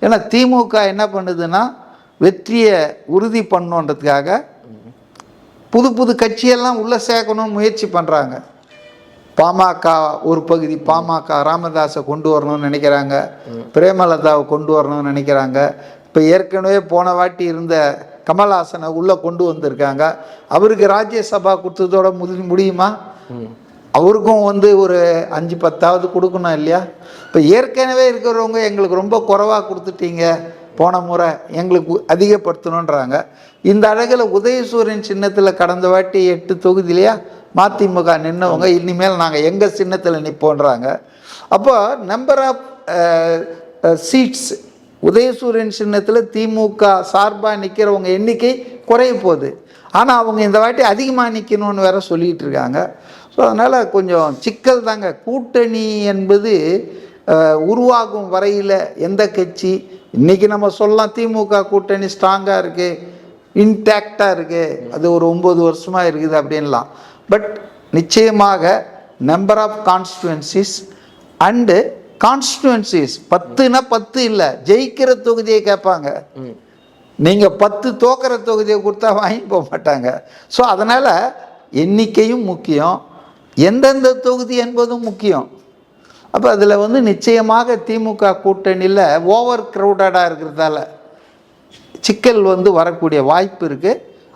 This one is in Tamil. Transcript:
ஏன்னா திமுக என்ன பண்ணுதுன்னா வெற்றியை உறுதி பண்ணணுன்றதுக்காக புது புது கட்சியெல்லாம் உள்ளே சேர்க்கணும்னு முயற்சி பண்ணுறாங்க. பாமக ஒரு பகுதி பாமக ராமதாஸை கொண்டு வரணும்னு நினைக்கிறாங்க, பிரேமலதாவை கொண்டு வரணும்னு நினைக்கிறாங்க. இப்போ ஏற்கனவே போன வாட்டி இருந்த கமல்ஹாசனை உள்ளே கொண்டு வந்திருக்காங்க. அவருக்கு ராஜ்யசபா கொடுத்ததோட முடியுமா? அவருக்கும் ஒரு 5-10 கொடுக்கணும் இல்லையா? இப்போ ஏற்கனவே இருக்கிறவங்க எங்களுக்கு ரொம்ப குறைவாக கொடுத்துட்டீங்க, போன முறை எங்களுக்கு அதிகப்படுத்தணுன்றாங்க. இந்த அழகில் உதயசூரியன் சின்னத்தில் கடந்த வாட்டி 8 தொகுதியிலையா மதிமுக நின்னவங்க இனிமேல் நாங்கள் எங்கள் சின்னத்தில் நிற்போன்றாங்க. அப்போ நம்பர் ஆஃப் சீட்ஸ் உதயசூரியன் சின்னத்தில் திமுக சார்பாக நிற்கிறவங்க எண்ணிக்கை குறைய போகுது. ஆனால் அவங்க இந்த வாட்டி அதிகமாக நிற்கணும்னு வேற சொல்லிகிட்டு இருக்காங்க. ஸோ அதனால் கொஞ்சம் சிக்கல் தாங்க. கூட்டணி என்பது உருவாகும் வரையில் எந்த கட்சி இன்றைக்கி நம்ம சொல்லலாம் திமுக கூட்டணி ஸ்ட்ராங்காக இருக்குது, இன்டாக்டாக இருக்குது, அது ஒரு 9 வருஷமாக இருக்குது அப்படின்லாம். பட் நிச்சயமாக number of constituencies and constituencies 10னா 10 இல்லை, ஜெயிக்கிற தொகுதியை கேட்பாங்க. நீங்கள் 10 தோக்கிற தொகுதியை கொடுத்தா வாங்கி போக மாட்டாங்க. ஸோ அதனால் எண்ணிக்கையும் முக்கியம், எந்தெந்த தொகுதி என்பதும் முக்கியம். அப்போ அதில் நிச்சயமாக திமுக கூட்டணியில் ஓவர் க்ரௌடடாக இருக்கிறதால சிக்கல் வரக்கூடிய வாய்ப்பு இருக்குது.